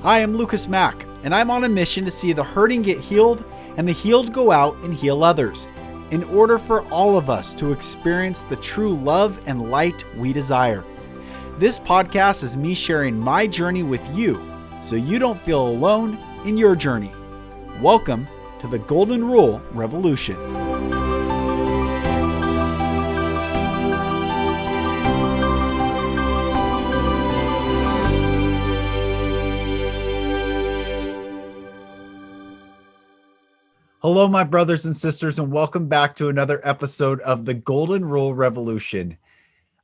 Hi, I'm Lucas Mack, and I'm on a mission to see the hurting get healed and the healed go out and heal others, in order for all of us to experience the true love and light we desire. This podcast is me sharing my journey with you, so you don't feel alone in your journey. Welcome to the Golden Rule Revolution. Hello, my brothers and sisters, and welcome back to another episode of the Golden Rule Revolution.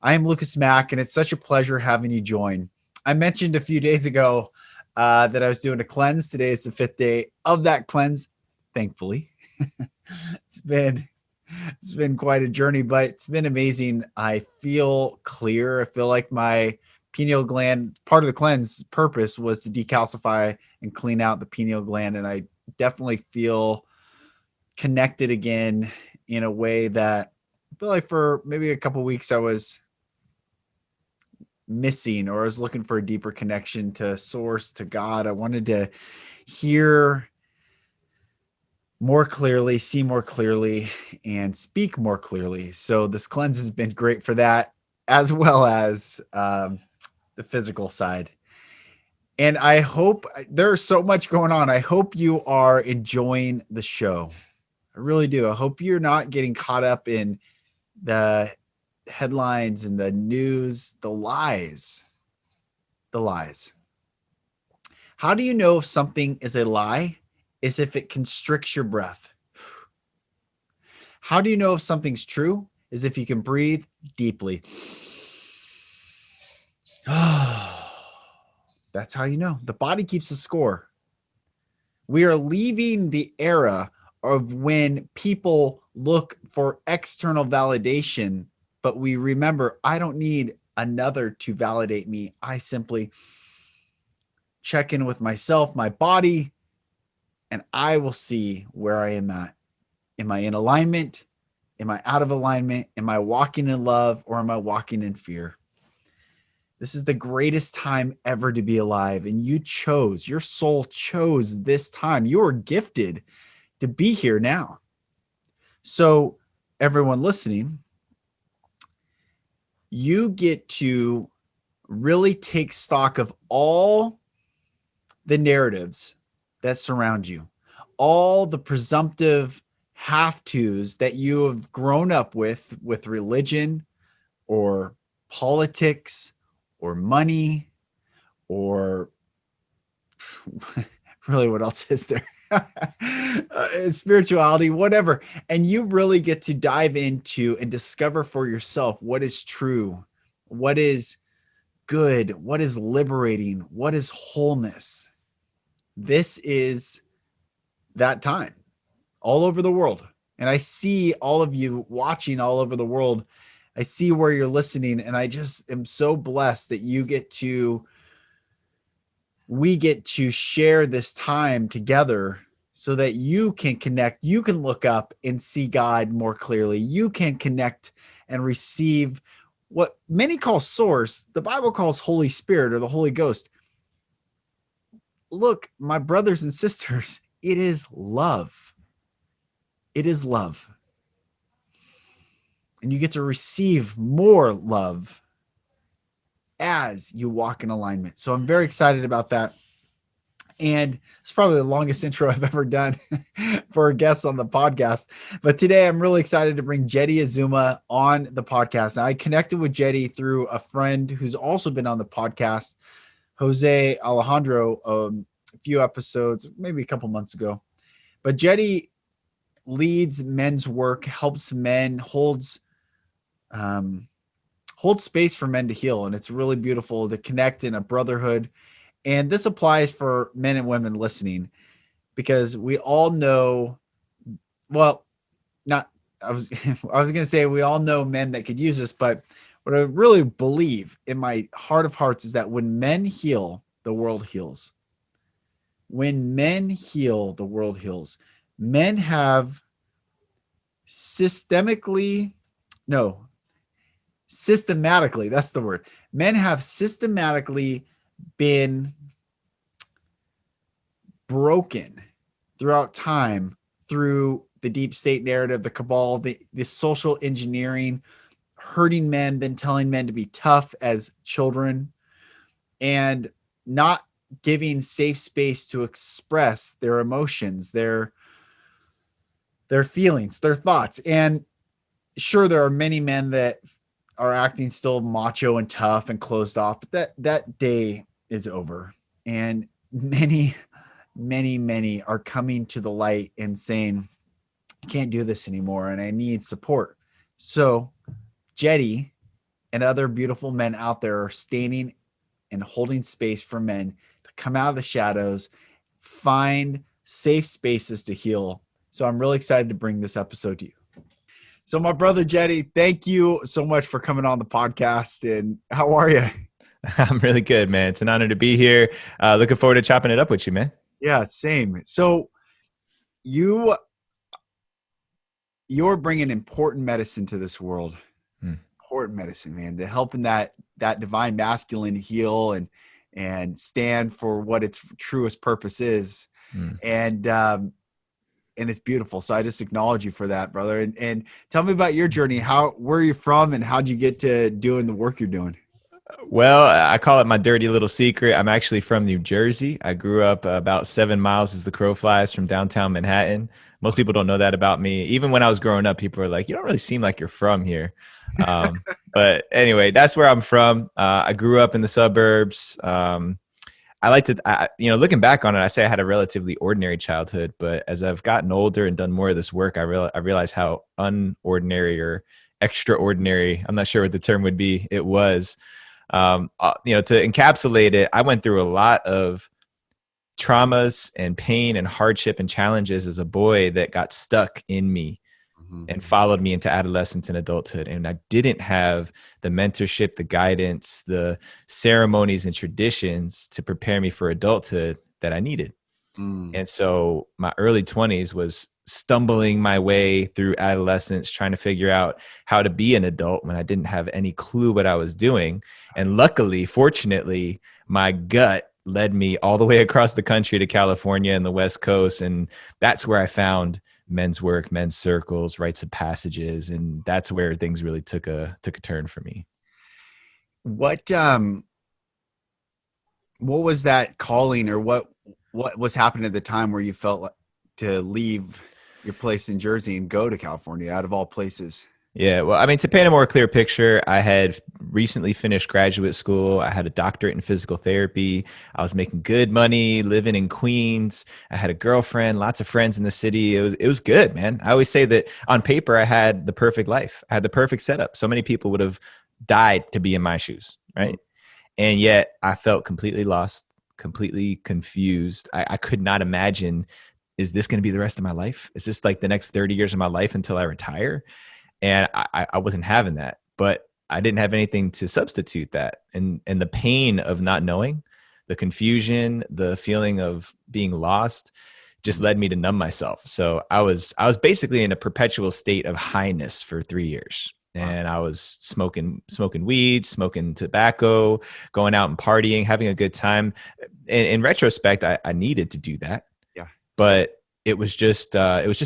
I am Lucas Mack, and it's such a pleasure having you join. I mentioned a few days ago that I was doing a cleanse. Today is the 5th day of that cleanse, thankfully. It's been quite a journey, but it's been amazing. I feel clear. I feel like my pineal gland, part of the cleanse purpose was to decalcify and clean out the pineal gland, and I definitely feel connected again in a way that I feel like for maybe a couple of weeks I was missing, or I was looking for a deeper connection to source, to God. I wanted to hear more clearly, see more clearly, and speak more clearly. So this cleanse has been great for that, as well as the physical side. And I hope there's so much going on. I hope you are enjoying the show. I really do. I hope you're not getting caught up in the headlines and the news, the lies. How do you know if something is a lie? Is if it constricts your breath. How do you know if something's true? Is if you can breathe deeply. That's how you know. The body keeps a score. We are leaving the era of when people look for external validation, but we remember, I don't need another to validate me. I simply check in with myself, my body, and I will see where I am at. Am I in alignment? Am I out of alignment? Am I walking in love, or am I walking in fear? This is the greatest time ever to be alive. And your soul chose this time. You are gifted to be here now. So everyone listening, you get to really take stock of all the narratives that surround you, all the presumptive have-tos that you have grown up with religion or politics or money, or really, what else is there? Spirituality, whatever. And you really get to dive into and discover for yourself what is true, what is good, what is liberating, what is wholeness. This is that time all over the world. And I see all of you watching all over the world. I see where you're listening, and I just am so blessed that we get to share this time together so that you can connect, you can look up and see God more clearly. You can connect and receive what many call source. The Bible calls Holy Spirit or the Holy Ghost. Look, my brothers and sisters, it is love. It is love. And you get to receive more love as you walk in alignment. So I'm very excited about that. And it's probably the longest intro I've ever done for a guest on the podcast. But today I'm really excited to bring Jeddy Azuma on the podcast. Now, I connected with Jeddy through a friend who's also been on the podcast, Jose Alejandro, a few episodes, maybe a couple months ago. But Jeddy leads men's work, helps men, holds space for men to heal. And it's really beautiful to connect in a brotherhood. And this applies for men and women listening, because we all know, well, not, I was going to say we all know men that could use this, but what I really believe in my heart of hearts is that when men heal, the world heals. When men heal, the world heals. Men have systematically, that's the word. Men have systematically been broken throughout time through the deep state narrative, the cabal, the social engineering, hurting men, then telling men to be tough as children, and not giving safe space to express their emotions, their feelings, their thoughts. And sure, there are many men that are acting still macho and tough and closed off, but that day is over. And many are coming to the light and saying, I can't do this anymore and I need support. So Jeddy and other beautiful men out there are standing and holding space for men to come out of the shadows, find safe spaces to heal. So I'm really excited to bring this episode to you. So my brother Jeddy, thank you so much for coming on the podcast. And how are you? I'm really good, man. It's an honor to be here. Looking forward to chopping it up with you, man. Yeah, same. So you're bringing important medicine to this world. Important medicine, man. To helping that divine masculine heal and stand for what its truest purpose is. And it's beautiful. So I just acknowledge you for that, brother. And tell me about your journey. Where are you from and how'd you get to doing the work you're doing? Well, I call it my dirty little secret. I'm actually from New Jersey. I grew up about 7 miles as the crow flies from downtown Manhattan. Most people don't know that about me. Even when I was growing up, people were like, you don't really seem like you're from here. But anyway, that's where I'm from. I grew up in the suburbs. I like to, looking back on it, I say I had a relatively ordinary childhood, but as I've gotten older and done more of this work, I realized how unordinary or extraordinary, I'm not sure what the term would be, it was. To encapsulate it, I went through a lot of traumas and pain and hardship and challenges as a boy that got stuck in me and followed me into adolescence and adulthood. And I didn't have the mentorship, the guidance, the ceremonies and traditions to prepare me for adulthood that I needed. And so my early 20s was stumbling my way through adolescence, trying to figure out how to be an adult when I didn't have any clue what I was doing. And luckily, fortunately, my gut led me all the way across the country to California and the West Coast. And that's where I found men's work, men's circles, rites of passages. And that's where things really took a turn for me. What was that calling, or what was happening at the time where you felt like to leave your place in Jersey and go to California, out of all places? Yeah, well, I mean, to paint a more clear picture, I had recently finished graduate school. I had a doctorate in physical therapy. I was making good money, living in Queens. I had a girlfriend, lots of friends in the city. It was good, man. I always say that on paper, I had the perfect life. I had the perfect setup. So many people would have died to be in my shoes, right? And yet I felt completely lost, completely confused. I could not imagine, is this going to be the rest of my life? Is this like the next 30 years of my life until I retire? And I wasn't having that, but I didn't have anything to substitute that. And the pain of not knowing, the confusion, the feeling of being lost just led me to numb myself. So I was basically in a perpetual state of highness for 3 years. And I was smoking weed, smoking tobacco, going out and partying, having a good time. In retrospect, I needed to do that. Yeah. But it was just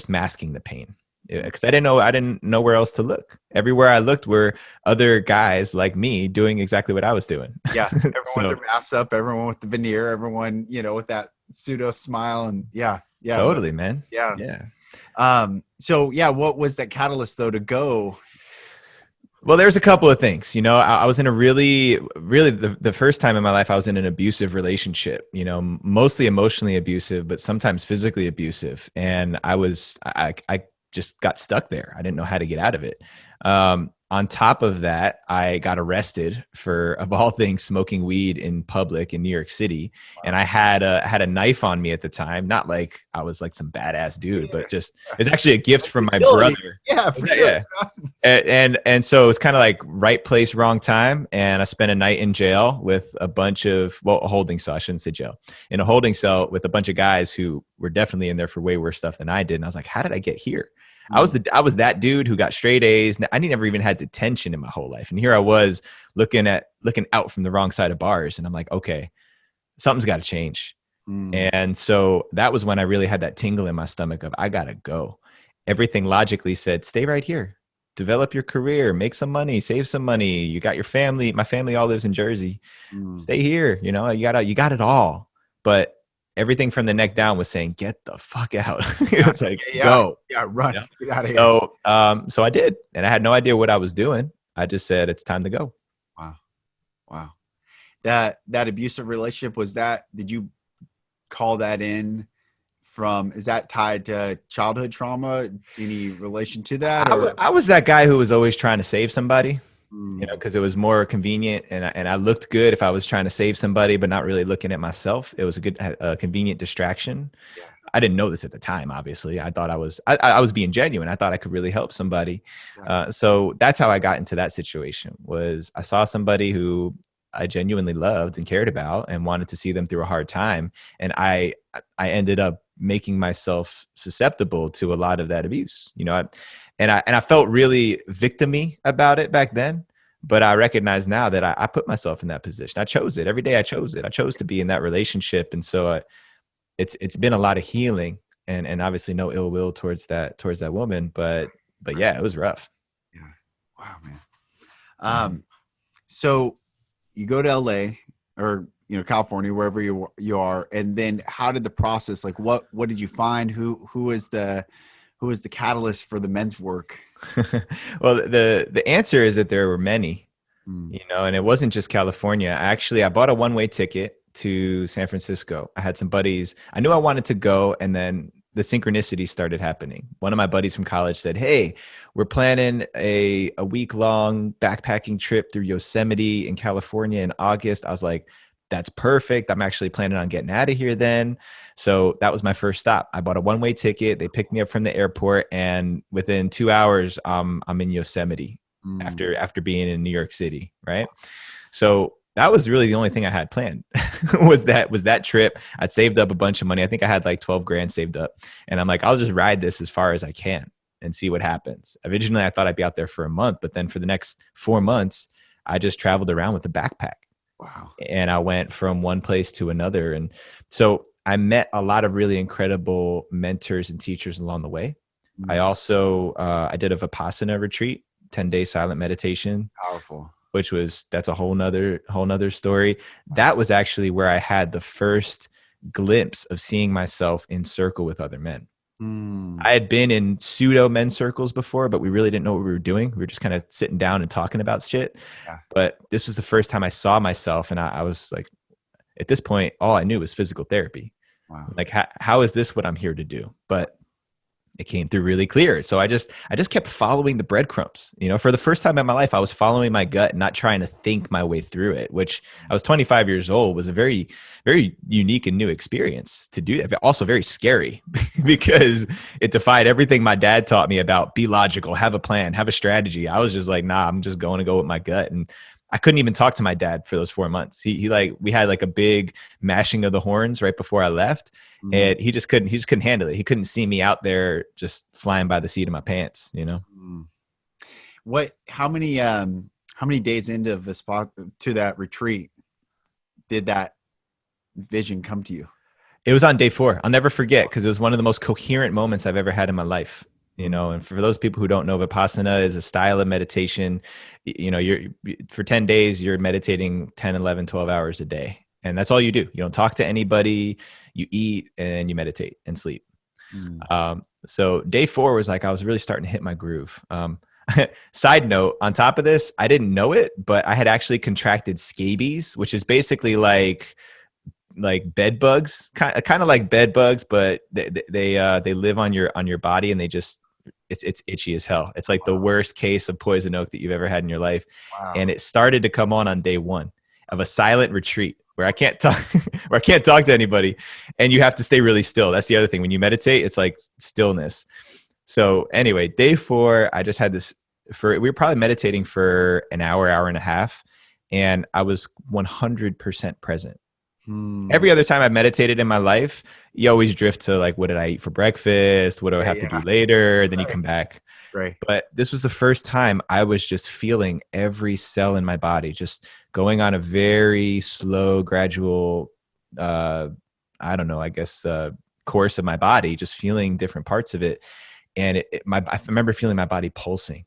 masking the pain. Because I didn't know where else to look. Everywhere I looked were other guys like me doing exactly what I was doing. Yeah, everyone with their masks up, everyone with the veneer, everyone with that pseudo smile, and yeah, totally, man. Yeah. So what was that catalyst though to go? Well, there's a couple of things. I was in a really the first time in my life I was in an abusive relationship. Mostly emotionally abusive, but sometimes physically abusive, and I just got stuck there. I didn't know how to get out of it. On top of that, I got arrested for, of all things, smoking weed in public in New York City. Wow. And I had a knife on me at the time. Not like I was like some badass dude, but just it's actually a gift from my brother. Yeah, for sure. Yeah. And so it was kind of like right place, wrong time. And I spent a night in jail with a bunch of, a holding cell. I shouldn't say jail. In a holding cell with a bunch of guys who were definitely in there for way worse stuff than I did. And I was like, how did I get here? I was that dude who got straight A's. I never even had detention in my whole life. And here I was looking out from the wrong side of bars. And I'm like, okay, something's got to change. Mm, And so that was when I really had that tingle in my stomach of, I gotta go. Everything logically said, stay right here, develop your career, make some money, save some money. You got your family. My family all lives in Jersey. mm. Stay here. You got it all. But everything from the neck down was saying, get the fuck out. It Yeah, was like, yeah, go. yeah. Run, You know? get out of here. So I did, and I had no idea what I was doing. I just said, it's time to go. Wow, wow. That abusive relationship, was that? Did you call that in from? Is that tied to childhood trauma? Any relation to that, or? I was that guy who was always trying to save somebody, Mm, because it was more convenient, and I looked good if I was trying to save somebody, but not really looking at myself. It was a good, convenient distraction. yeah, I didn't know this at the time. Obviously, I thought I was being genuine. I thought I could really help somebody. yeah. So that's how I got into that situation. Was I saw somebody who I genuinely loved and cared about, and wanted to see them through a hard time, and I ended up making myself susceptible to a lot of that abuse. And I felt really victim-y about it back then. But I recognize now that I put myself in that position. I chose it every day. I chose it. I chose to be in that relationship, and so it's been a lot of healing, and obviously no ill will towards that woman. But Right. yeah, it was rough. Yeah. Wow, man. So you go to LA, or California, wherever you are, and then how did the process, like what did you find? Who was the catalyst for the men's work? Well, the answer is that there were many, Mm, and it wasn't just California. I bought a one-way ticket to San Francisco. I had some buddies. I knew I wanted to go, and then the synchronicity started happening. One of my buddies from college said, "Hey, we're planning a week-long backpacking trip through Yosemite in California in August." I was like, "That's perfect. I'm actually planning on getting out of here then." So that was my first stop. I bought a one-way ticket. They picked me up from the airport, and within 2 hours, I'm in Yosemite mm, after being in New York City, right? So that was really the only thing I had planned was that trip. I'd saved up a bunch of money. I think I had like 12 grand saved up, and I'm like, I'll just ride this as far as I can and see what happens. Originally, I thought I'd be out there for a month, but then for the next 4 months, I just traveled around with a backpack, wow. and I went from one place to another. And so I met a lot of really incredible mentors and teachers along the way. I Mm, also I did a Vipassana retreat, 10-day silent meditation, powerful. that's a whole nother story. Wow. That was actually where I had the first glimpse of seeing myself in circle with other men. Mm, I had been in pseudo men's circles before, but we really didn't know what we were doing. We were just kind of sitting down and talking about shit. yeah. But this was the first time I saw myself, and I was like, at this point, all I knew was physical therapy. Wow. Like, how is this what I'm here to do? But it came through really clear. So I just kept following the breadcrumbs. For the first time in my life, I was following my gut, not trying to think my way through it, which I was 25 years old, was a very, very unique and new experience to do that. But also very scary because it defied everything my dad taught me about be logical, have a plan, have a strategy. I was just like, nah, I'm just going to go with my gut. And I couldn't even talk to my dad for those 4 months. He like, we had like a big mashing of the horns right before I left, Mm, and he just couldn't handle it. He couldn't see me out there just flying by the seat of my pants. mm. How many days into the spot to that retreat did that vision come to you? It was on day 4. I'll never forget, because it was one of the most coherent moments I've ever had in my life. Mm, And for those people who don't know, Vipassana is a style of meditation. You're for 10 days, you're meditating 10, 11, 12 hours a day. And that's all you do. You don't talk to anybody, you eat, and you meditate and sleep. mm. So day 4 was like, I was really starting to hit my groove. Side note, on top of this, I didn't know it, but I had actually contracted scabies, which is basically like bed bugs, kind of like bed bugs, but they live on your body, and it's itchy as hell. It's like the worst case of poison oak that you've ever had in your life. Wow. And it started to come on day 1 of a silent retreat where I can't talk where I can't talk to anybody, and you have to stay really still. That's the other thing. When you meditate, it's like stillness. So anyway, day 4, I just had this we were probably meditating for an hour and a half, and I was 100% present. Hmm. Every other time I've meditated in my life, you always drift to like, what did I eat for breakfast? What do I Yeah, have to do yeah. later? Then you Right. come back. Right. But this was the first time I was just feeling every cell in my body, just going on a very slow, gradual I don't know, I guess, course of my body, just feeling different parts of it. And I remember feeling my body pulsing.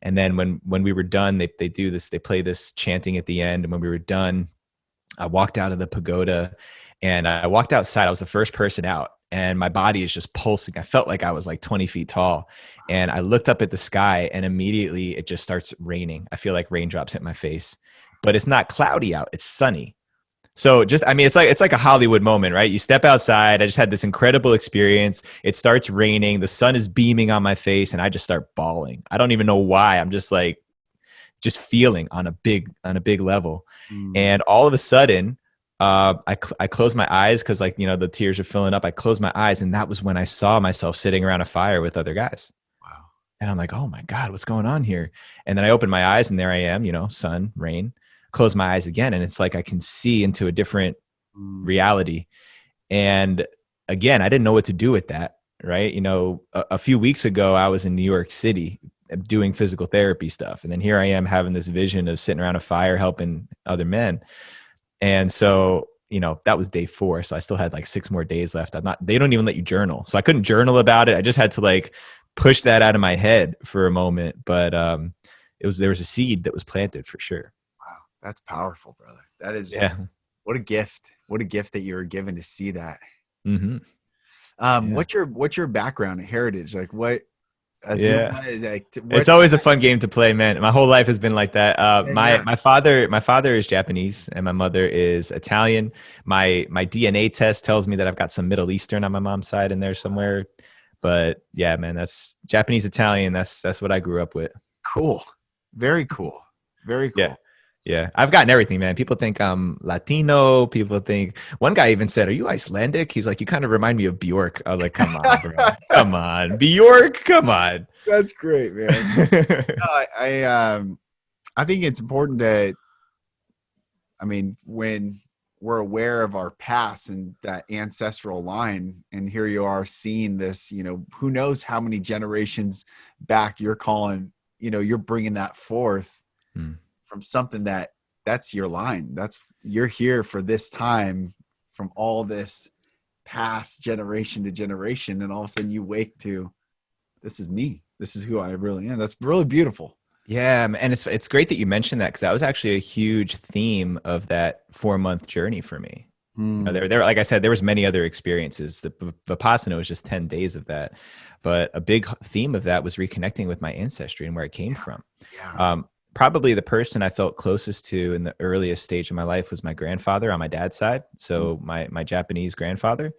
And then when we were done, they do this, they play this chanting at the end. And when we were done, I walked out of the pagoda and I walked outside. I was the first person out and my body is just pulsing. I felt like I was like 20 feet tall. And I looked up at the sky and immediately it just starts raining. I feel like raindrops hit my face, but it's not cloudy out. It's sunny. So just, I mean, it's like a Hollywood moment, right? You step outside. I just had this incredible experience. It starts raining. The sun is beaming on my face and I just start bawling. I don't even know why. I'm just like, just feeling on a big level. And all of a sudden, I closed my eyes because, like, you know, the tears are filling up. I closed my eyes, and that was when I saw myself sitting around a fire with other guys. Wow. And I'm like, oh my God, what's going on here? And then I opened my eyes and there I am, you know, sun, rain, close my eyes again. And it's like, I can see into a different reality. And again, I didn't know what to do with that. Right. You know, a few weeks ago, I was in New York City doing physical therapy stuff. And then here I am having this vision of sitting around a fire, helping other men. And so, you know, that was day 4. So I still had like 6 more days left. They don't even let you journal. So I couldn't journal about it. I just had to like push that out of my head for a moment. But there was a seed that was planted for sure. Wow. That's powerful, brother. That is, yeah. What a gift. What a gift that you were given to see that. Mm-hmm. What's your background and heritage? Like what Azuma is like, it's always a fun game to play, man. My whole life has been like that. My father is Japanese and my mother is Italian. My DNA test tells me that I've got some Middle Eastern on my mom's side in there somewhere. But yeah, man, that's Japanese Italian. That's what I grew up with. Cool. Very cool. Very cool. Yeah, I've gotten everything, man. People think I'm Latino. People think, one guy even said, "Are you Icelandic?" He's like, "You kind of remind me of Bjork." I was like, "Come on, bro. Come on, Bjork. Come on." That's great, man. I think it's important to, I mean, when we're aware of our past and that ancestral line, and here you are seeing this, you know, who knows how many generations back you're calling, you know, you're bringing that forth from something that's your line. You're here for this time from all this past generation to generation. And all of a sudden you wake to, this is me. This is who I really am. That's really beautiful. Yeah, and it's great that you mentioned that because that was actually a huge theme of that 4-month journey for me. You know, there, like I said, there was many other experiences. The Vipassana was just 10 days of that, but a big theme of that was reconnecting with my ancestry and where I came from. Yeah. Probably the person I felt closest to in the earliest stage of my life was my grandfather on my dad's side. So my Japanese grandfather.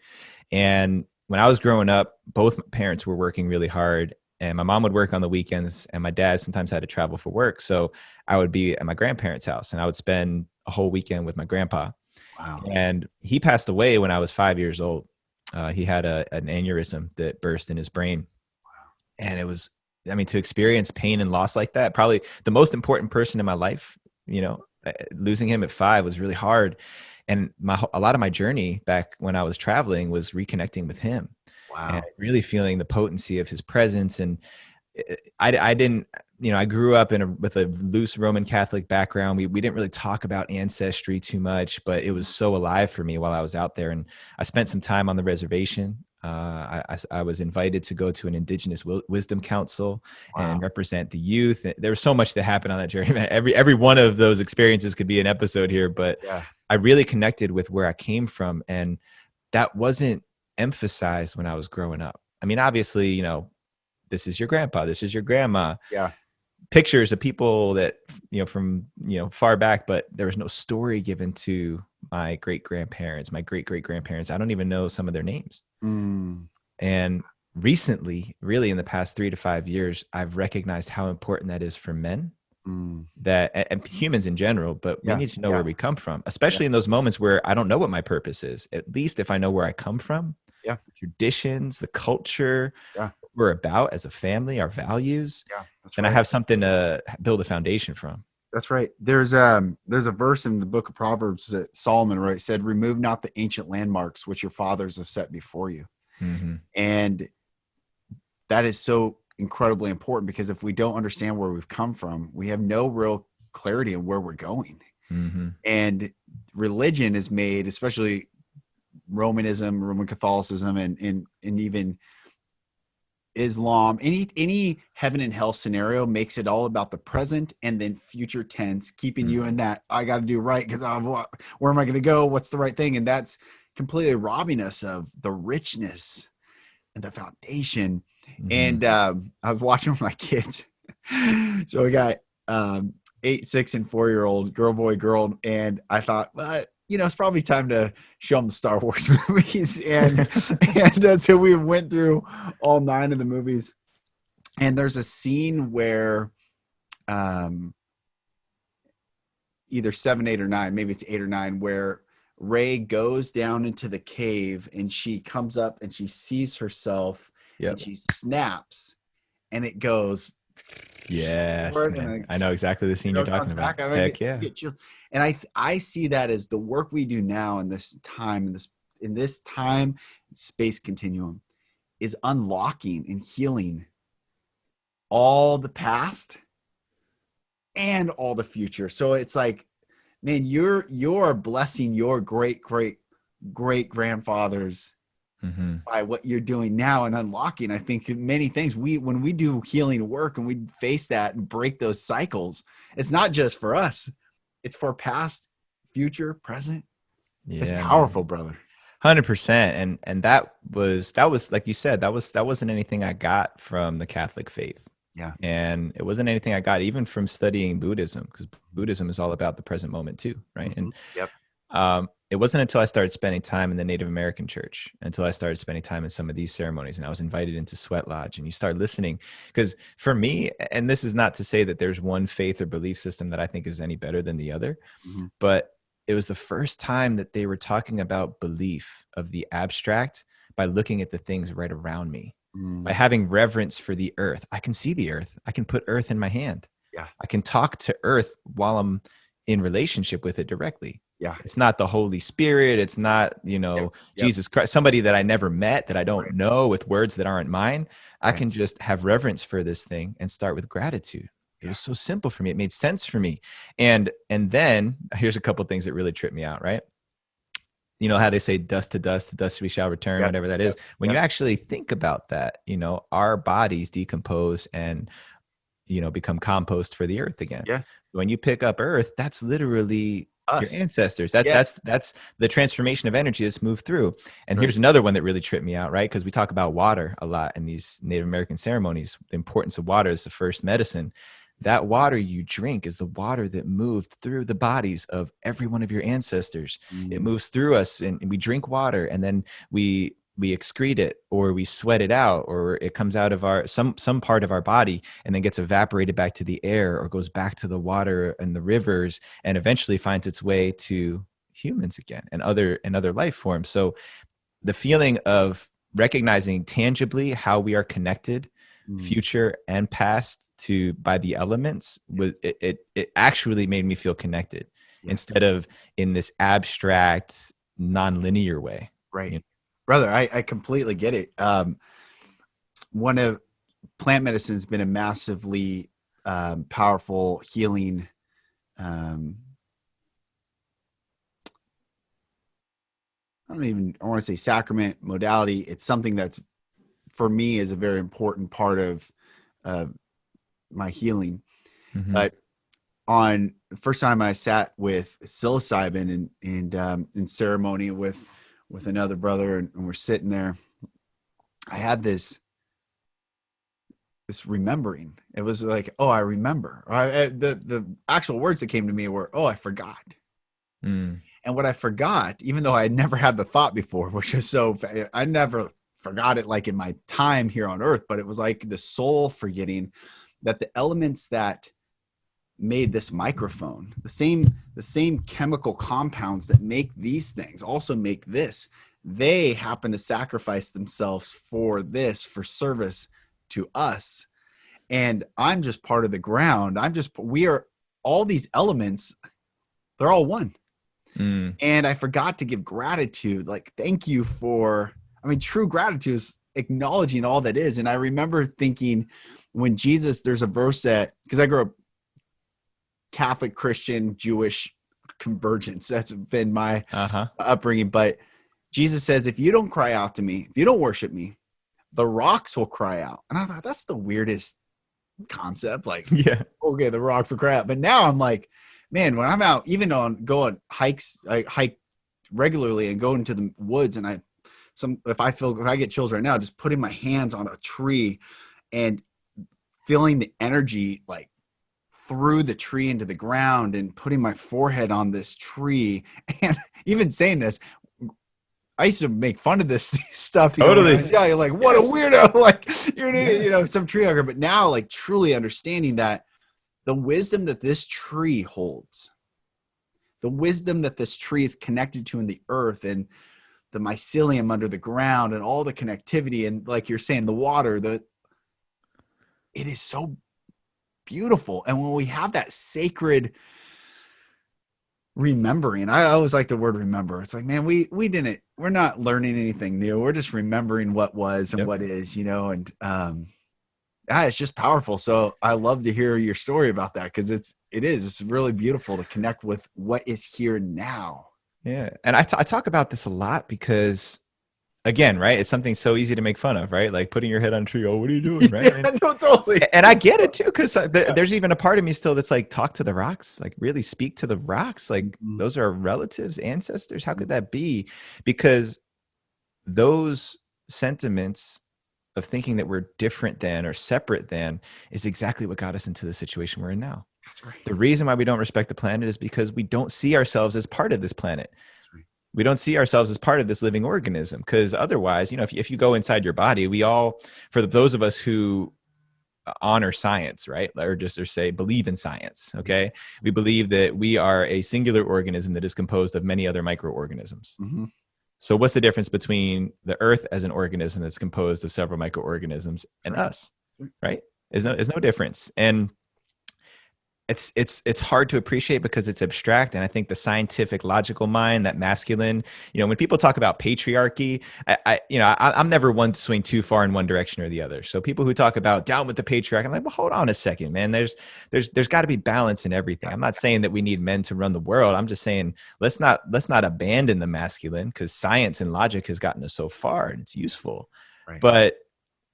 And when I was growing up, both my parents were working really hard. And my mom would work on the weekends and my dad sometimes had to travel for work. So I would be at my grandparents' house and I would spend a whole weekend with my grandpa. Wow. And he passed away when I was 5 years old. He had an aneurysm that burst in his brain. Wow. And it was, I mean, to experience pain and loss like that, probably the most important person in my life, you know, losing him at 5 was really hard. And a lot of my journey back when I was traveling was reconnecting with him. Wow. And really feeling the potency of his presence. And I didn't, you know, I grew up with a loose Roman Catholic background. We didn't really talk about ancestry too much, but it was so alive for me while I was out there. And I spent some time on the reservation. I was invited to go to an Indigenous Wisdom Council and represent the youth. There was so much that happened on that journey. Every one of those experiences could be an episode here, but I really connected with where I came from. And that wasn't emphasized when I was growing up. I mean, obviously, you know, this is your grandpa, this is your grandma. Yeah. Pictures of people that, you know, from, you know, far back, but there was no story given to my great-grandparents, my great-great-grandparents. I don't even know some of their names. And recently, really in the past 3 to 5 years, I've recognized how important that is for men, that and humans in general, but we need to know where we come from, especially in those moments where I don't know what my purpose is. At least if I know where I come from, the traditions, the culture, what we're about as a family, our values, and I have something to build a foundation from. That's right. There's a verse in the book of Proverbs that Solomon wrote, said, "Remove not the ancient landmarks which your fathers have set before you." And that is so incredibly important, because if we don't understand where we've come from, we have no real clarity on where we're going. And religion is made, especially Roman Catholicism, and even Islam, any heaven and hell scenario makes it all about the present and then future tense, keeping you in that I got to do right because where am I going to go? What's the right thing? And that's completely robbing us of the richness and the foundation. And I was watching with my kids. So we got 8, 6, and 4-year-old girl, boy, girl, and I thought, well, it's probably time to show them the Star Wars movies. And so we went through all 9 of the movies. And there's a scene where either 7, 8, or 9, maybe it's 8 or 9, where Rey goes down into the cave and she comes up and she sees herself and she snaps and it goes. Yes, man. I know exactly the scene you're talking about. Heck yeah. And I see that as the work we do now in this time, in this time space continuum, is unlocking and healing all the past and all the future. So it's like, man, you're blessing your great grandfathers by what you're doing now and unlocking. I think many things when we do healing work and we face that and break those cycles, it's not just for us, it's for past, future, present. It's powerful, brother. 100%. And that was like you said, that wasn't anything I got from the Catholic faith. Yeah. And it wasn't anything I got even from studying Buddhism, because Buddhism is all about the present moment too, right? And it wasn't until I started spending time in the Native American church, until I started spending time in some of these ceremonies, and I was invited into Sweat Lodge, and you start listening. Because for me, and this is not to say that there's one faith or belief system that I think is any better than the other, but it was the first time that they were talking about belief of the abstract by looking at the things right around me, by having reverence for the earth. I can see the earth. I can put earth in my hand. Yeah. I can talk to earth while I'm in relationship with it directly. Yeah. It's not the Holy Spirit. It's not, Jesus Christ, somebody that I never met, that I don't know, with words that aren't mine. I can just have reverence for this thing and start with gratitude. It was so simple for me. It made sense for me. And then here's a couple of things that really tripped me out, right? You know how they say dust to dust we shall return, whatever that is. When you actually think about that, our bodies decompose and, become compost for the earth again. Yeah. When you pick up earth, that's literally us. Your ancestors. That's the transformation of energy that's moved through. And here's another one that really tripped me out, right? Because we talk about water a lot in these Native American ceremonies. The importance of water is the first medicine. That water you drink is the water that moved through the bodies of every one of your ancestors. It moves through us, and we drink water, and then we excrete it, or we sweat it out, or it comes out of our some part of our body and then gets evaporated back to the air, or goes back to the water and the rivers, and eventually finds its way to humans again and other life forms. So the feeling of recognizing tangibly how we are connected, future and past, by the elements, it actually made me feel connected, instead of in this abstract, non-linear way. Right. Brother, I completely get it. One of plant medicine has been a massively powerful healing I want to say sacrament, modality. It's something that's, for me, is a very important part of my healing. But on the first time I sat with psilocybin and in ceremony with another brother, and we're sitting there, I had this remembering. It was like, oh, I remember. The actual words that came to me were, oh, I forgot. And what I forgot, even though I had never had the thought before, which is I never forgot it like in my time here on earth, but it was like the soul forgetting that the elements that made this microphone, the same chemical compounds that make these things also make this. They happen to sacrifice themselves for service to us. And I'm just part of the ground. We are all these elements. They're all one. And I forgot to give gratitude. Like, thank you true gratitude is acknowledging all that is. And I remember thinking when Jesus, there's a verse because I grew up Catholic, Christian, Jewish convergence. That's been my upbringing. But Jesus says, if you don't cry out to me, if you don't worship me, the rocks will cry out. And I thought that's the weirdest concept. Like, Yeah. okay, the rocks will cry out. But now I'm like, man, when I'm out, even on going hikes, I hike regularly and go into the woods, and if I get chills right now, just putting my hands on a tree and feeling the energy like through the tree into the ground and putting my forehead on this tree. And even saying this, I used to make fun of this stuff. Totally. Yeah, you're like, what a weirdo. Like, you're an idiot, some tree hugger. But now, like, truly understanding that the wisdom that this tree holds, the wisdom that this tree is connected to in the earth and the mycelium under the ground and all the connectivity, and like you're saying, the water, it is so beautiful. And when we have that sacred remembering, I always like the word remember. It's like, man, we're not learning anything new. We're just remembering what was and what is, and it's just powerful. So I love to hear your story about that, because it's really beautiful to connect with what is here now. Yeah. And I talk about this a lot because, again, right, it's something so easy to make fun of, right? Like putting your head on a tree. Oh, what are you doing? Right. Yeah, no, totally. And I get it too, because there's even a part of me still that's like, talk to the rocks, like really speak to the rocks. Like those are relatives, ancestors. How could that be? Because those sentiments of thinking that we're different than or separate than is exactly what got us into the situation we're in now. That's right. The reason why we don't respect the planet is because we don't see ourselves as part of this planet. Right. We don't see ourselves as part of this living organism, because otherwise, if you go inside your body, we all, for those of us who honor science, right? Or say believe in science. Okay. We believe that we are a singular organism that is composed of many other microorganisms. Mm-hmm. So what's the difference between the earth as an organism that's composed of several microorganisms and us, right? There's no difference. And it's hard to appreciate because it's abstract. And I think the scientific, logical mind, that masculine, when people talk about patriarchy, I'm never one to swing too far in one direction or the other. So people who talk about down with the patriarchy, I'm like, well, hold on a second, man. There's got to be balance in everything. I'm not saying that we need men to run the world. I'm just saying let's not abandon the masculine, because science and logic has gotten us so far and it's useful. Right. But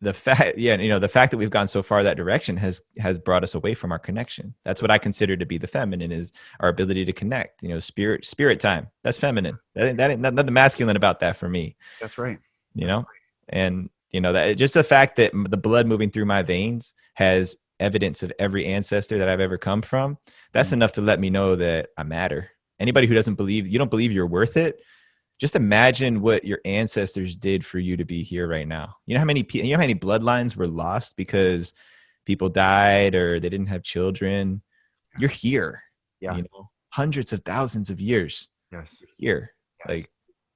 the fact that we've gone so far that direction has brought us away from our connection. That's what I consider to be the feminine, is our ability to connect. Spirit time. That's feminine. That ain't nothing masculine about that for me. That's right. And that just the fact that the blood moving through my veins has evidence of every ancestor that I've ever come from. That's enough to let me know that I matter. Anybody who don't believe you're worth it, just imagine what your ancestors did for you to be here right now. You know how many bloodlines were lost because people died or they didn't have children? You're here. Yeah. Hundreds of thousands of years. Yes. You're here. Yes. Like,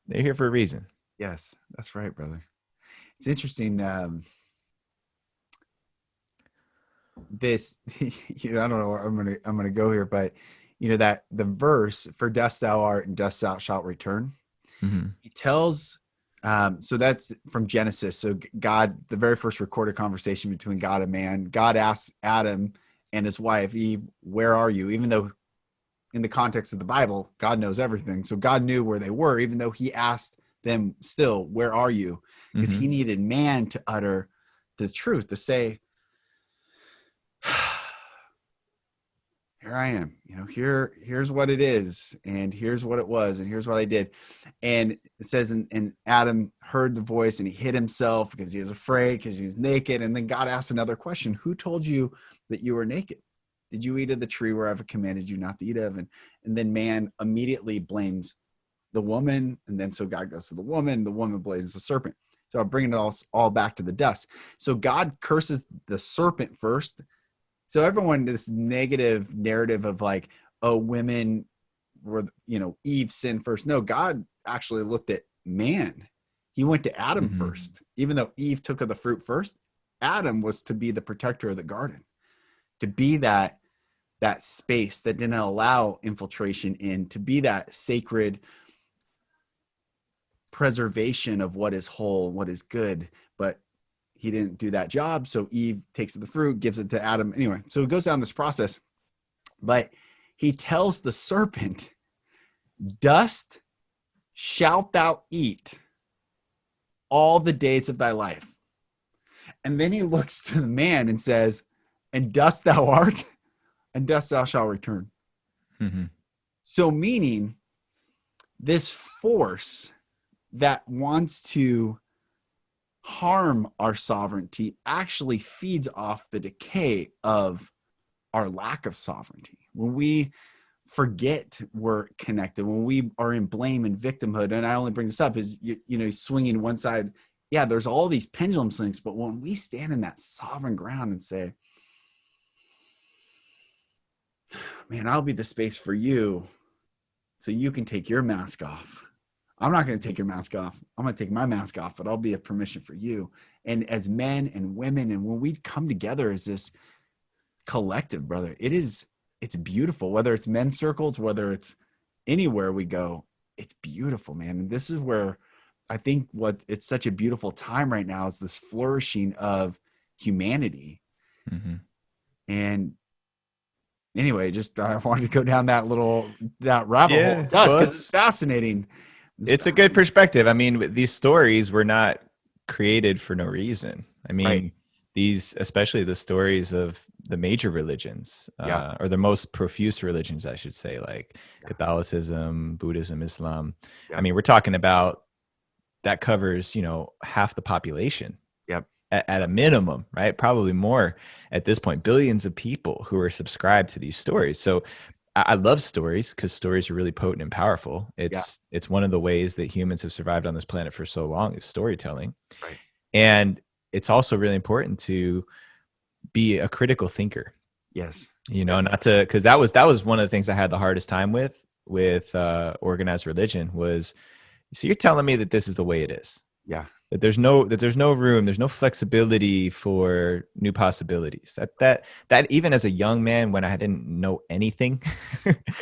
they're here for a reason. Yes, that's right, brother. It's interesting. This, I don't know where I'm gonna go here, but that the verse, "For dust thou art, and dust thou shalt return." Mm-hmm. He tells, so that's from Genesis. So God, the very first recorded conversation between God and man, God asks Adam and his wife Eve, "Where are you?" Even though in the context of the Bible, God knows everything. So God knew where they were, even though he asked them still, "Where are you?" Because he needed man to utter the truth, to say, here I am, here's what it is, and here's what it was, and here's what I did. And it says, and Adam heard the voice and he hid himself because he was afraid, because he was naked. And then God asked another question: "Who told you that you were naked? Did you eat of the tree where I've commanded you not to eat of?" And then man immediately blames the woman. And then so God goes to the woman blames the serpent. So I'm bringing it all back to the dust. So God curses the serpent first. So everyone, this negative narrative of like, oh, women were, Eve sinned first. No, God actually looked at man. He went to Adam first. Even though Eve took of the fruit first, Adam was to be the protector of the garden, to be that space that didn't allow infiltration in, to be that sacred preservation of what is whole, what is good. But he didn't do that job. So Eve takes the fruit, gives it to Adam. Anyway, so it goes down this process. But he tells the serpent, "Dust shalt thou eat all the days of thy life. And then he looks to the man and says, and dust thou art, and dust thou shalt return. Mm-hmm. So meaning this force that wants to harm our sovereignty actually feeds off the decay of our lack of sovereignty. When we forget we're connected, when we are in blame and victimhood, and I only bring this up is, you know, swinging one side. Yeah, there's all these pendulum swings, but when we stand in that sovereign ground and say, man, I'll be the space for you so you can take your mask off. I'm not going to take your mask off. I'm going to take my mask off, but I'll be a permission for you. And as men and women, and when we come together as this collective, brother, it's beautiful. Whether it's men's circles, whether it's anywhere we go, it's beautiful, man. And this is where I think it's such a beautiful time right now is this flourishing of humanity. Mm-hmm. And anyway, just I wanted to go down that rabbit hole. It does, well, because it's fascinating. It's a good perspective. I mean, these stories were not created for no reason. I mean, Right. These, especially the stories of the major religions, or the most profuse religions, I should say, like Catholicism, Buddhism, Islam. Yeah. I mean, we're talking about that covers, half the population. Yep. At a minimum, right? Probably more at this point, billions of people who are subscribed to these stories. So I love stories because stories are really potent and powerful. It's one of the ways that humans have survived on this planet for so long is storytelling. Right. And it's also really important to be a critical thinker. Yes. Not to, because that was one of the things I had the hardest time with organized religion was, so you're telling me that this is the way it is. Yeah. That there's no room, there's no flexibility for new possibilities. That even as a young man, when I didn't know anything,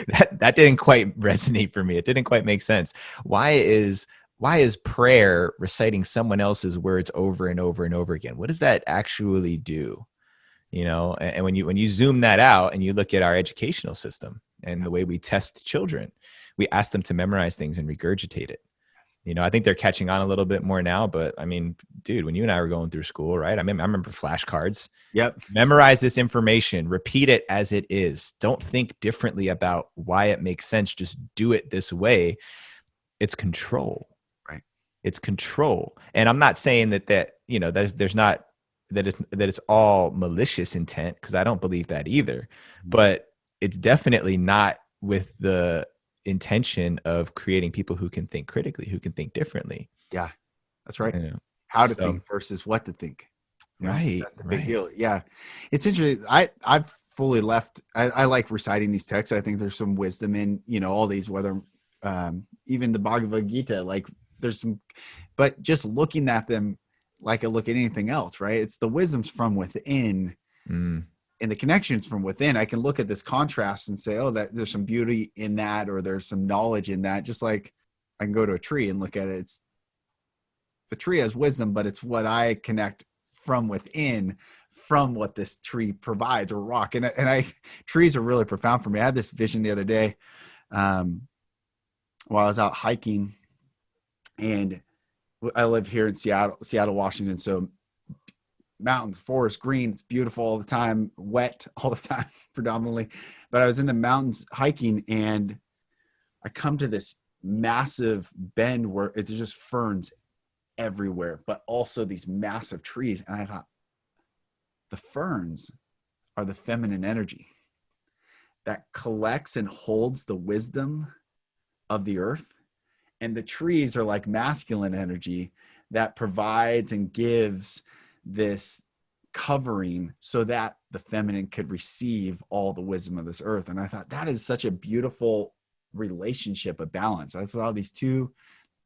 that didn't quite resonate for me. It didn't quite make sense. Why is prayer reciting someone else's words over and over and over again? What does that actually do? And when you zoom that out and you look at our educational system and the way we test children, we ask them to memorize things and regurgitate it. I think they're catching on a little bit more now, but I mean, dude, when you and I were going through school, right? I remember flashcards. Yep. Memorize this information, repeat it as it is. Don't think differently about why it makes sense. Just do it this way. It's control. Right. It's control. And I'm not saying that there's not, that it's all malicious intent, because I don't believe that either. But it's definitely not with the intention of creating people who can think critically, who can think differently. Yeah, that's right. How to think versus what to think. Right. That's the big deal. Yeah. It's interesting. I've fully left. I like reciting these texts. I think there's some wisdom in, all these, whether even the Bhagavad Gita, like there's some, but just looking at them like I look at anything else, right? It's the wisdom's from within. And the connections from within. I can look at this contrast and say, oh, that there's some beauty in that, or there's some knowledge in that. Just like I can go to a tree and look at it. The tree has wisdom, but it's what I connect from within, from what this tree provides, or rock. And trees are really profound for me. I had this vision the other day while I was out hiking, and I live here in Seattle, Washington. So mountains, forest, green, it's beautiful all the time, wet all the time predominantly. But I was in the mountains hiking, and I come to this massive bend where there's just ferns everywhere, but also these massive trees. And I thought, the ferns are the feminine energy that collects and holds the wisdom of the earth. And the trees are like masculine energy that provides and gives this covering so that the feminine could receive all the wisdom of this earth. And I thought that is such a beautiful relationship, a balance. I saw these two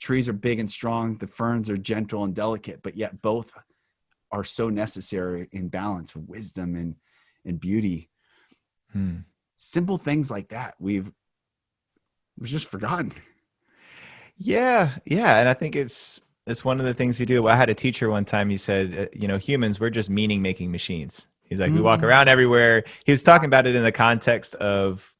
trees are big and strong. The ferns are gentle and delicate, but yet both are so necessary in balance, wisdom and beauty. Simple things like that we've just forgotten. Yeah. And I think it's one of the things we do. I had a teacher one time, he said, humans, we're just meaning making machines. He's like, we walk around everywhere. He was talking about it in the context of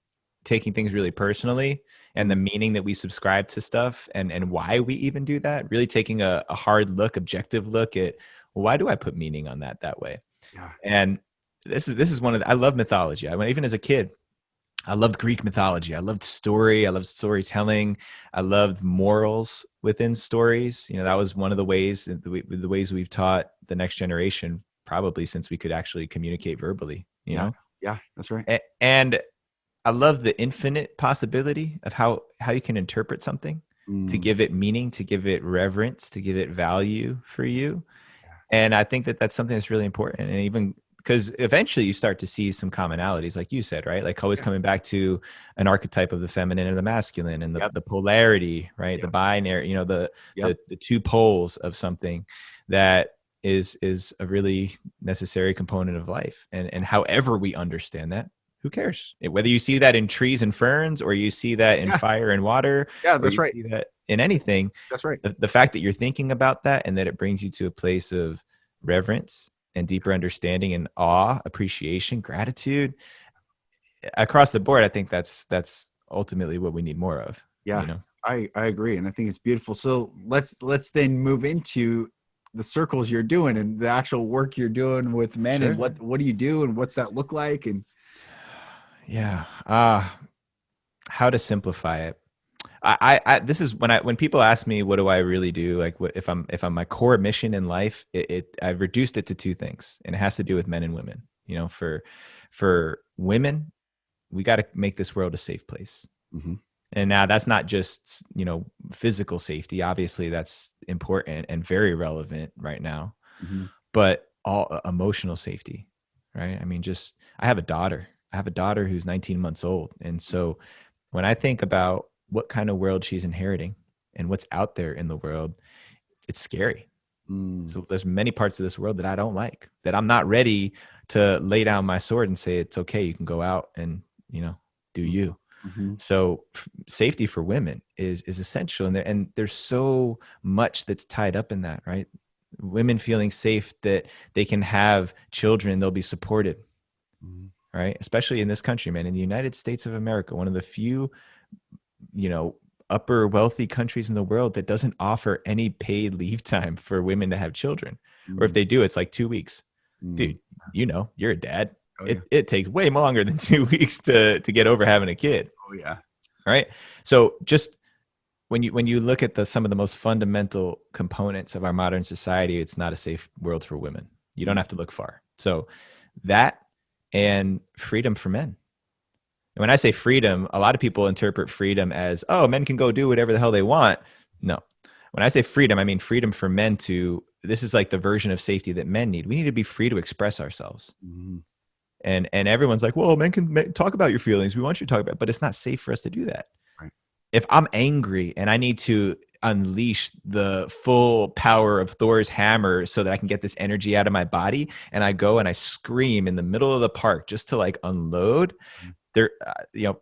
taking things really personally and the meaning that we subscribe to stuff, and why we even do that, really taking a hard look, objective look at, well, why do I put meaning on that way? Yeah. And this is one of I love mythology. Even as a kid, I loved Greek mythology. I loved story. I loved storytelling. I loved morals within stories. That was one of the ways, the ways we've taught the next generation, probably since we could actually communicate verbally, Yeah. Yeah. That's right. And I love the infinite possibility of how you can interpret something to give it meaning, to give it reverence, to give it value for you. And I think that that's something that's really important. And even because eventually you start to see some commonalities, like you said, right? Like always coming back to an archetype of the feminine and the masculine, and the polarity, right? The binary, the two poles of something that is a really necessary component of life. And however we understand that, who cares? Whether you see that in trees and ferns, or you see that in fire and water, Yeah, or that's you right. see that in anything. That's right. The fact that you're thinking about that, and that it brings you to a place of reverence and deeper understanding and awe, appreciation, gratitude across the board, I think that's ultimately what we need more of. Yeah, I agree, and I think it's beautiful. So let's then move into the circles you're doing and the actual work you're doing with men. Sure. And what do you do, and what's that look like? And how to simplify it. I this is when people ask me, what do I really do? Like, what if I'm my core mission in life, I've reduced it to two things, and it has to do with men and women. For women, we got to make this world a safe place. And now that's not just, physical safety. Obviously that's important and very relevant right now, but all emotional safety, right? I mean, I have a daughter who's 19 months old. And so when I think about what kind of world she's inheriting and what's out there in the world, it's scary. So there's many parts of this world that I don't like, that I'm not ready to lay down my sword and say, it's okay, you can go out and, do you. So safety for women is essential. And there's so much that's tied up in that, right? Women feeling safe that they can have children, they'll be supported, right? Especially in this country, man, in the United States of America, one of the few, upper wealthy countries in the world that doesn't offer any paid leave time for women to have children. Or if they do, it's like 2 weeks. Dude, you're a dad. It takes way longer than 2 weeks to get over having a kid. Oh yeah. Right. So just when you look at some of the most fundamental components of our modern society, it's not a safe world for women. You don't have to look far. So that, and freedom for men. And when I say freedom, a lot of people interpret freedom as, oh, men can go do whatever the hell they want. No. When I say freedom, I mean freedom for men this is like the version of safety that men need. We need to be free to express ourselves. And everyone's like, well, men can talk about your feelings. We want you to talk about it, but it's not safe for us to do that. Right. If I'm angry and I need to unleash the full power of Thor's hammer so that I can get this energy out of my body, and I go and I scream in the middle of the park just to like unload, there,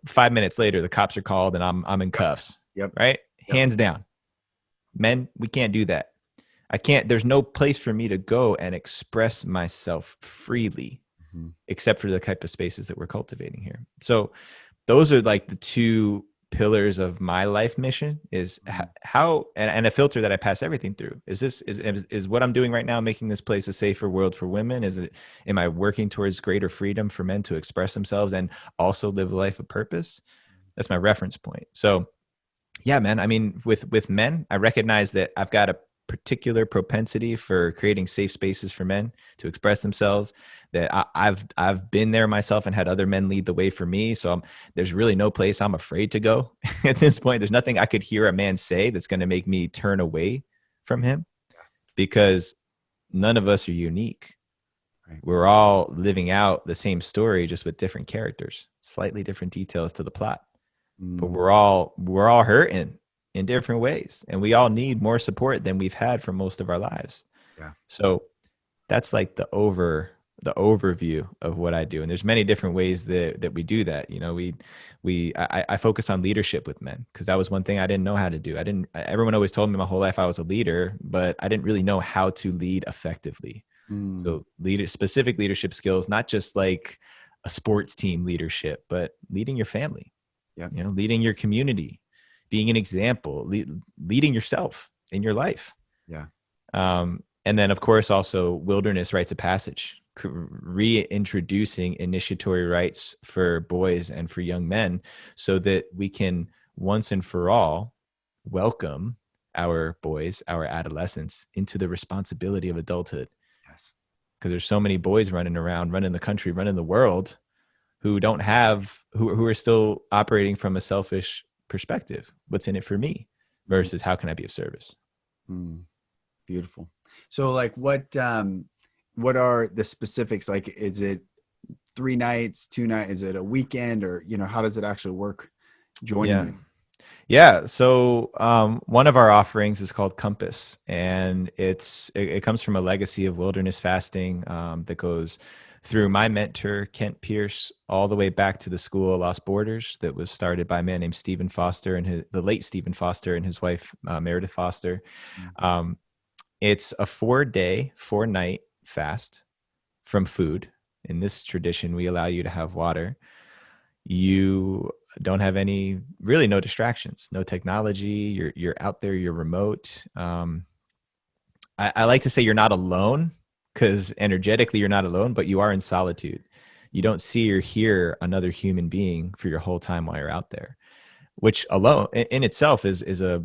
5 minutes later, the cops are called and I'm in cuffs. Right. Hands down. Men, we can't do that. There's no place for me to go and express myself freely, except for the type of spaces that we're cultivating here. So those are like the two pillars of my life mission, is how, and a filter that I pass everything through. Is what I'm doing right now making this place a safer world for women? Am I working towards greater freedom for men to express themselves and also live a life of purpose? That's my reference point. So yeah, man, I mean, with men, I recognize that I've got a particular propensity for creating safe spaces for men to express themselves, that I've been there myself and had other men lead the way for me. So there's really no place I'm afraid to go at this point. There's nothing I could hear a man say that's going to make me turn away from him, because none of us are unique. We're all living out the same story, just with different characters, slightly different details to the plot. But we're all hurting in different ways, and we all need more support than we've had for most of our lives. So that's like the overview of what I do. And there's many different ways that we do that. I focus on leadership with men, because that was one thing I didn't know how to do. Everyone always told me my whole life I was a leader, but I didn't really know how to lead effectively. So specific leadership skills, not just like a sports team leadership, but leading your family, leading your community, being an example, leading yourself in your life. Yeah. And then, of course, also wilderness rites of passage, reintroducing initiatory rites for boys and for young men so that we can once and for all welcome our boys, our adolescents into the responsibility of adulthood. Yes. Because there's so many boys running around, running the country, running the world who don't have, who are still operating from a selfish perspective. What's in it for me versus how can I be of service? Beautiful. So like what are the specifics? Like, is it 3 nights, 2 nights? Is it a weekend, or, how does it actually work joining Yeah. you? Yeah. So one of our offerings is called Compass, and it comes from a legacy of wilderness fasting that goes through my mentor, Kent Pierce, all the way back to the school Lost Borders that was started by a man named Stephen Foster and the late Stephen Foster and his wife, Meredith Foster. It's a 4-day, 4-night fast from food. In this tradition, we allow you to have water. You don't have really no distractions, no technology. You're out there, you're remote. I like to say you're not alone, because energetically you're not alone, but you are in solitude. You don't see or hear another human being for your whole time while you're out there, which alone in itself is a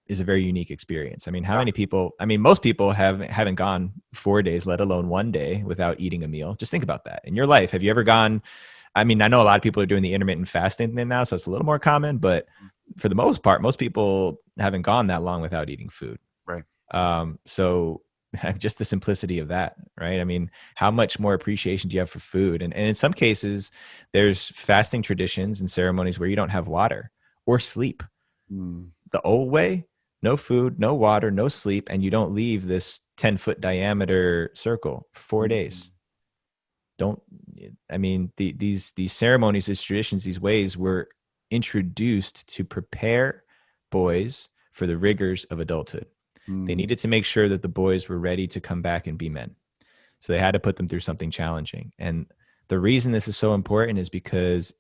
very unique experience. I mean, how many people, most people haven't gone 4 days, let alone 1 day without eating a meal. Just think about that in your life. Have you ever gone, I know a lot of people are doing the intermittent fasting thing now, so it's a little more common, but for the most part, most people haven't gone that long without eating food. Right. So just the simplicity of that, right? I mean, how much more appreciation do you have for food? And in some cases, there's fasting traditions and ceremonies where you don't have water or sleep. The old way, no food, no water, no sleep, and you don't leave this 10-foot diameter circle for 4 days. These ceremonies, these traditions, these ways were introduced to prepare boys for the rigors of adulthood. They needed to make sure that the boys were ready to come back and be men. So they had to put them through something challenging. And the reason this is so important is because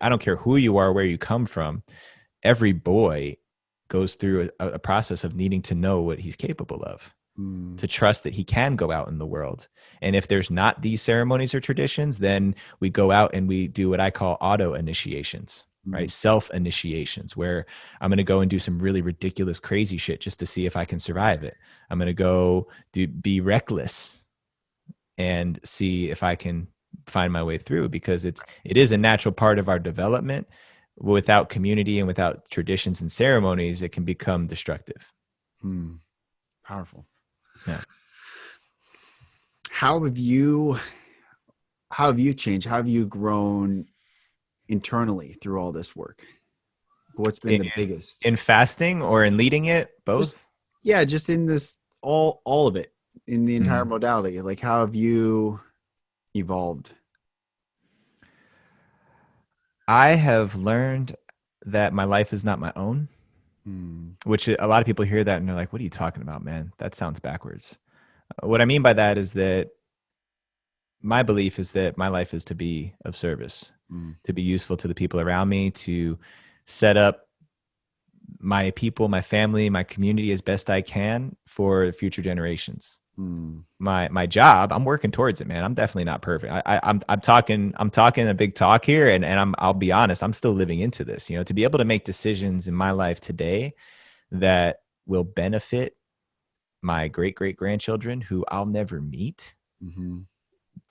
I don't care who you are, where you come from, every boy goes through a process of needing to know what he's capable of, to trust that he can go out in the world. And if there's not these ceremonies or traditions, then we go out and we do what I call auto initiations, right? Self-initiations, where I'm going to go and do some really ridiculous, crazy shit just to see if I can survive it. I'm going to go be reckless and see if I can find my way through, because it is a natural part of our development. Without community and without traditions and ceremonies, it can become destructive. Powerful. Yeah. How have you changed? How have you grown internally through all this work? What's been the biggest in fasting or in leading it? Both? Just in this, all of it, in the entire modality. Like, how have you evolved? I have learned that my life is not my own, which a lot of people hear that and they're like, what are you talking about, man? That sounds backwards. What I mean by that is that my belief is that my life is to be of service, to be useful to the people around me, to set up my people, my family, my community as best I can for future generations. My job, I'm working towards it, man. I'm definitely not perfect. I'm talking a big talk here, and I'll be honest, I'm still living into this. To be able to make decisions in my life today that will benefit my great grandchildren who I'll never meet.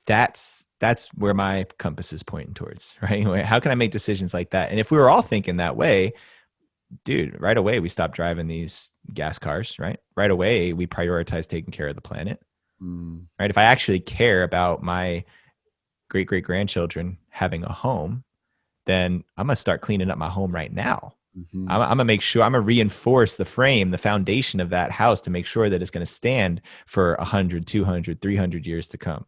That's where my compass is pointing towards, right? How can I make decisions like that? And if we were all thinking that way, dude, right away we stop driving these gas cars, right? Right away we prioritize taking care of the planet, right? If I actually care about my great grandchildren having a home, then I'm gonna start cleaning up my home right now. I'm gonna make sure, I'm gonna reinforce the frame, the foundation of that house to make sure that it's gonna stand for 100, 200, 300 years to come.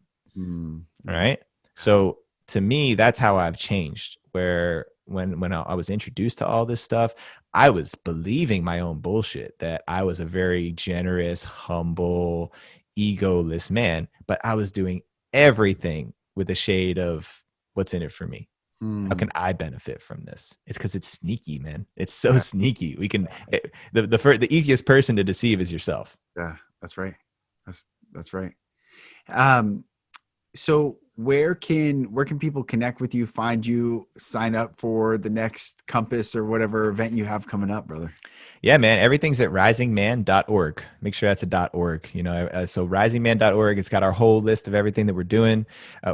Right? So to me, that's how I've changed, where when I was introduced to all this stuff, I was believing my own bullshit, that I was a very generous, humble, egoless man, but I was doing everything with a shade of what's in it for me. How can I benefit from this? It's because it's sneaky, man. It's so sneaky. The easiest person to deceive is yourself. Yeah, that's right. That's right. So where can people connect with you, find you, sign up for the next Compass or whatever event you have coming up, brother? Yeah, man. Everything's at risingman.org. Make sure that's a .org. So risingman.org, it's got our whole list of everything that we're doing.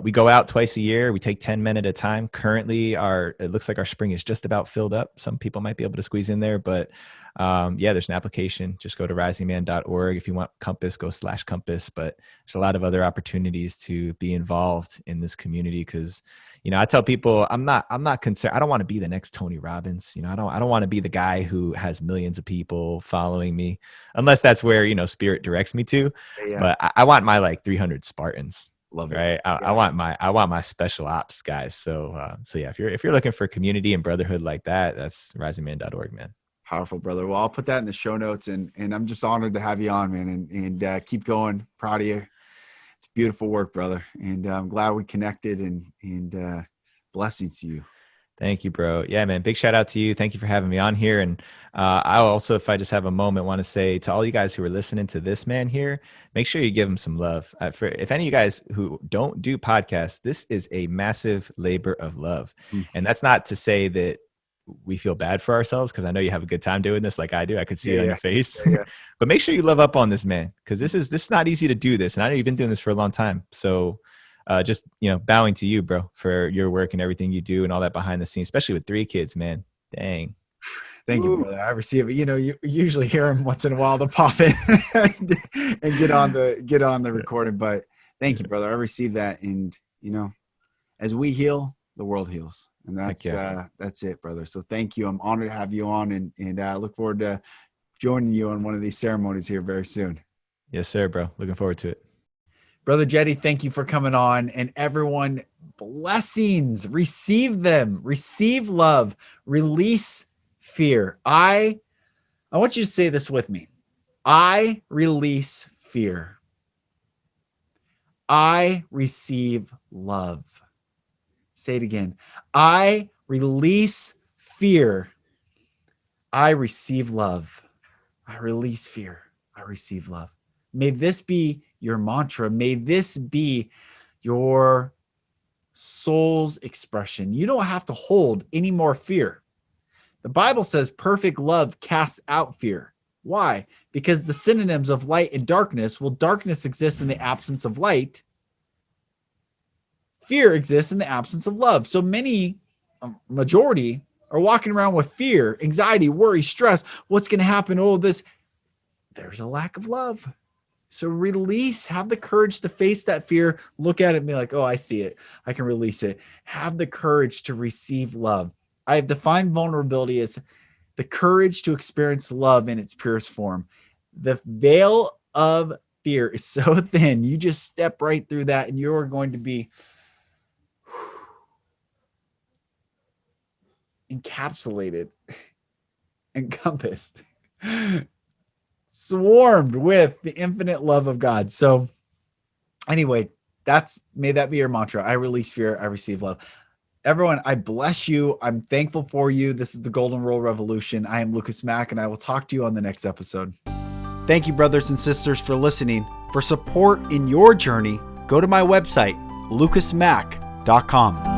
We go out twice a year. We take 10 men at a time. Currently, it looks like our spring is just about filled up. Some people might be able to squeeze in there, but there's an application. Just go to risingman.org. If you want Compass, go /Compass. But there's a lot of other opportunities to be involved in this community because, I tell people I'm not concerned. I don't want to be the next Tony Robbins. I don't want to be the guy who has millions of people following me, unless that's where, Spirit directs me to. Yeah. But I want my 300 Spartans. Love it. Right. I want my special ops guys. So yeah, if you're looking for community and brotherhood like that, that's risingman.org, man. Powerful, brother. Well, I'll put that in the show notes, and I'm just honored to have you on, man, and keep going. Proud of you. It's beautiful work, brother. And I'm glad we connected, and blessings to you. Thank you, bro. Yeah, man. Big shout out to you. Thank you for having me on here. And I also, if I just have a moment, want to say to all you guys who are listening to this man here, make sure you give him some love. If any of you guys who don't do podcasts, this is a massive labor of love. And that's not to say that we feel bad for ourselves, because I know you have a good time doing this like I do. I could see it on your face. But make sure you love up on this man, because this is not easy to do this. And I know you've been doing this for a long time. So just bowing to you, bro, for your work and everything you do and all that behind the scenes, especially with 3 kids, man. Dang. Thank you, brother. I receive it. You usually hear him once in a while to pop in and get on the recording. But thank you, brother. I receive that. And as we heal, the world heals. And that's it, brother. So thank you. I'm honored to have you on, and I look forward to joining you on one of these ceremonies here very soon. Yes, sir, bro. Looking forward to it. Brother Jeddy, thank you for coming on. And everyone, blessings. Receive them. Receive love. Release fear. I want you to say this with me. I release fear. I receive love. Say it again. I release fear. I receive love. I release fear. I receive love. May this be your mantra. May this be your soul's expression. You don't have to hold any more fear. The Bible says perfect love casts out fear. Why? Because the synonyms of light and darkness, well, darkness exists in the absence of light. Fear exists in the absence of love. So many, majority, are walking around with fear, anxiety, worry, stress. What's going to happen? All this. There's a lack of love. So release, have the courage to face that fear, look at it and be like, oh, I see it. I can release it. Have the courage to receive love. I have defined vulnerability as the courage to experience love in its purest form. The veil of fear is so thin. You just step right through that and you're going to be encapsulated, encompassed, swarmed with the infinite love of God. So anyway, may that be your mantra. I release fear. I receive love. Everyone, I bless you. I'm thankful for you. This is the Golden Rule Revolution. I am Lucas Mack, and I will talk to you on the next episode. Thank you, brothers and sisters, for listening. For support in your journey, go to my website, lucasmack.com.